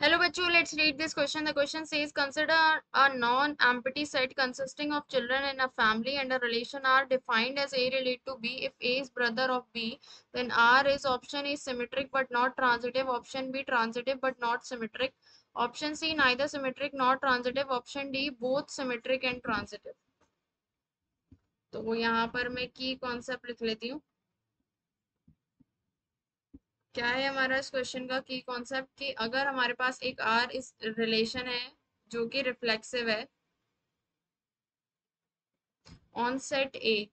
Hello, bachcho. Let's read this question. The question says, consider a non-empty set consisting of children in a family and a relation are defined as A relate to B. If A is brother of B, then R is option A symmetric but not transitive, option B transitive but not symmetric, option C neither symmetric nor transitive, option D both symmetric and transitive. तो यहाँ पर मैं की concept लिख लेती हूँ। क्या है हमारा इस क्वेश्चन का की कॉन्सेप्ट कि अगर हमारे पास एक आर इस रिलेशन है जो कि रिफ्लेक्सिव है ऑन सेट ए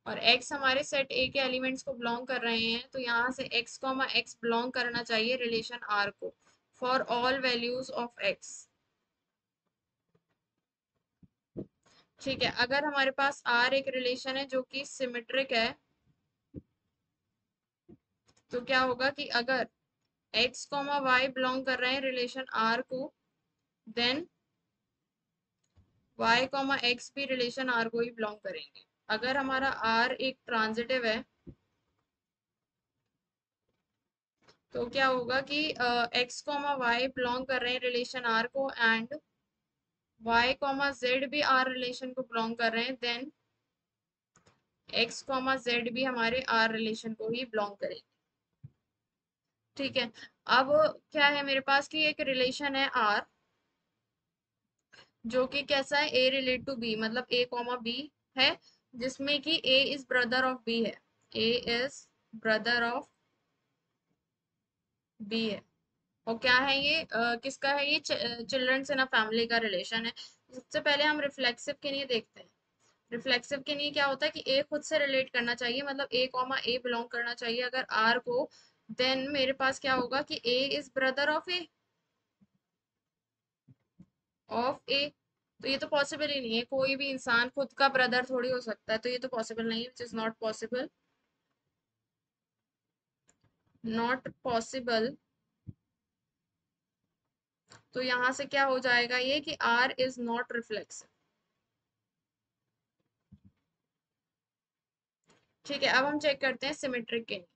और x हमारे सेट ए के एलिमेंट्स को बिलोंग कर रहे हैं, तो यहाँ से x कॉमा x बिलोंग करना चाहिए रिलेशन r को for all values of x। ठीक है, अगर हमारे पास r एक रिलेशन है जो कि सिमेट्रिक है, तो क्या होगा कि अगर x कॉमा y बिलोंग कर रहे हैं रिलेशन r को, देन y कॉमा x भी रिलेशन r को ही बिलोंग करेंगे। अगर हमारा r एक ट्रांजिटिव है तो क्या होगा कि x कॉमा y बिलोंग कर रहे हैं रिलेशन r को एंड y कॉमा z भी r रिलेशन को बिलोंग कर रहे हैं, देन x कॉमा z भी हमारे r रिलेशन को ही बिलोंग करेंगे। ठीक है, अब क्या है मेरे पास कि एक रिलेशन है r जो कि कैसा है a रिलेट टू b, मतलब a कॉमा b है, जिसमें कि a is brother of b है, a is brother of b है। और क्या है ये किसका है, ये चिल्ड्रंस इन अ फैमिली का रिलेशन है। सबसे पहले हम रिफ्लेक्सिव के लिए देखते हैं। रिफ्लेक्सिव के लिए क्या होता है कि ए खुद से रिलेट करना चाहिए, मतलब ए कॉमा ए बिलोंग करना चाहिए अगर आर को, देन मेरे पास क्या होगा कि ए इज ब्रदर ऑफ ए। तो ये तो पॉसिबल ही नहीं है, कोई भी इंसान खुद का ब्रदर थोड़ी हो सकता है, तो ये तो पॉसिबल नहीं है, which is not possible, not possible. तो यहाँ से क्या हो जाएगा ये कि आर इज नॉट रिफ्लेक्सिव। ठीक है, अब हम चेक करते हैं सिमेट्रिक के लिए।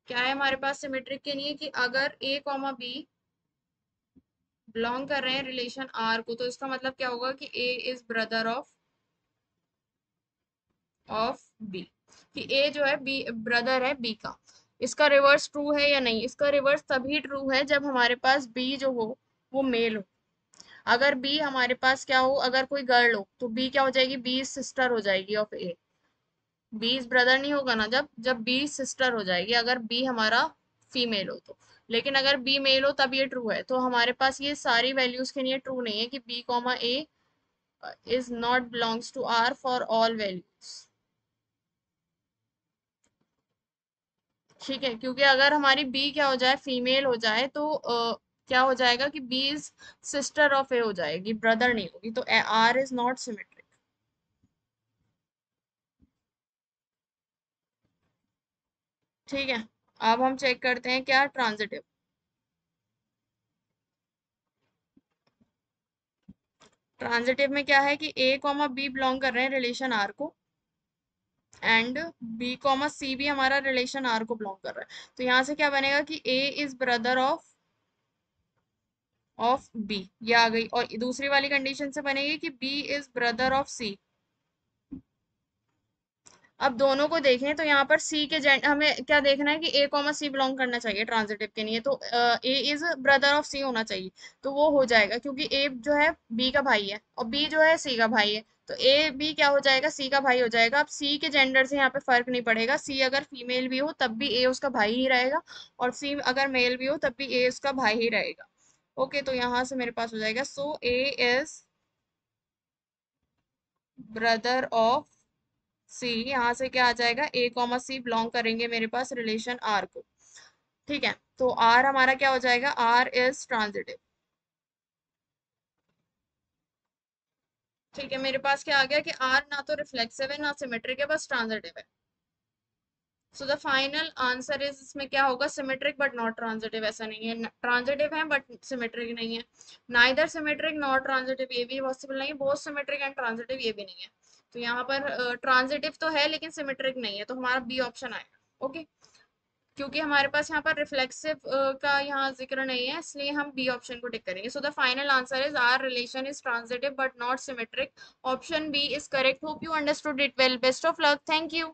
क्या है हमारे पास सिमेट्रिक के लिए कि अगर a कॉमा बी बिलोंग कर रहे हैं रिलेशन r को, तो इसका मतलब क्या होगा कि a is brother of b, कि a जो है b ब्रदर है b का। इसका रिवर्स ट्रू है या नहीं, इसका रिवर्स तभी ट्रू है जब हमारे पास b जो हो वो मेल हो। अगर b हमारे पास क्या हो, अगर कोई गर्ल हो तो b क्या हो जाएगी, b सिस्टर हो जाएगी of a। B is brother नहीं होगा ना जब बी सिस्टर हो जाएगी, अगर बी हमारा फीमेल हो तो। लेकिन अगर बी मेल हो तब ये ट्रू है, तो हमारे पास ये सारी वैल्यूज के लिए ट्रू नहीं है कि B comma A is not belongs to R for all values. ठीक है, क्योंकि अगर हमारी बी क्या हो जाए, फीमेल हो जाए, तो क्या हो जाएगा कि बी इज सिस्टर ऑफ ए हो जाएगी, ब्रदर नहीं होगी, तो आर इज नॉट सिमेट्रिक। ठीक है, अब हम चेक करते हैं क्या ट्रांजिटिव। ट्रांजिटिव में क्या है कि a कॉमा बी बिलोंग कर रहे हैं रिलेशन r को एंड b कॉमा सी भी हमारा रिलेशन r को बिलोंग कर रहा है। तो यहाँ से क्या बनेगा कि a is brother of b, ये आ गई। और दूसरी वाली कंडीशन से बनेगी कि b is brother of c। अब दोनों को देखें तो यहाँ पर सी के जेंड हमें क्या देखना है कि ए कॉमा सी बिलोंग करना चाहिए ट्रांजिटिव के लिए, तो ए इज ब्रदर ऑफ सी होना चाहिए। तो वो हो जाएगा क्योंकि ए जो है बी का भाई है और बी जो है सी का भाई है, तो ए बी क्या हो जाएगा, सी का भाई हो जाएगा। अब सी के जेंडर से यहाँ पे फर्क नहीं पड़ेगा, सी अगर फीमेल भी हो तब भी ए उसका भाई ही रहेगा, और सी अगर मेल भी हो तब भी ए उसका भाई ही रहेगा। ओके, तो यहाँ से मेरे पास हो जाएगा सो ए इज ब्रदर ऑफ सी। यहाँ से क्या आ जाएगा, ए कॉमा सी बिलोंग करेंगे मेरे पास रिलेशन आर को। ठीक है, तो आर हमारा क्या हो जाएगा, आर इज ट्रांजिटिव। ठीक है, मेरे पास क्या आ गया कि आर ना तो रिफ्लेक्सिव है ना सिमेट्रिक है, बस ट्रांजिटिव है। सो द फाइनल आंसर इज, इसमें क्या होगा, सिमेट्रिक बट नॉट ट्रांजिटिव। ऐसा नहीं है, ट्रांजिटिव है बट सिमेट्रिक नहीं है, नाइदर सिमेट्रिक नॉट ट्रांजिटिव, ये भी पॉसिबल नहीं है, बोथ सिमेट्रिक एंड ट्रांजिटिव ये भी नहीं है। तो यहाँ पर ट्रांजिटिव तो है लेकिन सिमेट्रिक नहीं है, तो हमारा बी ऑप्शन आएगा। ओके, क्योंकि हमारे पास यहाँ पर रिफ्लेक्सिव का यहाँ जिक्र नहीं है, इसलिए हम बी ऑप्शन को टिक करेंगे। So the final answer is R relation is transitive but not symmetric. Option B is correct. Hope you understood it well. Best of luck. Thank you.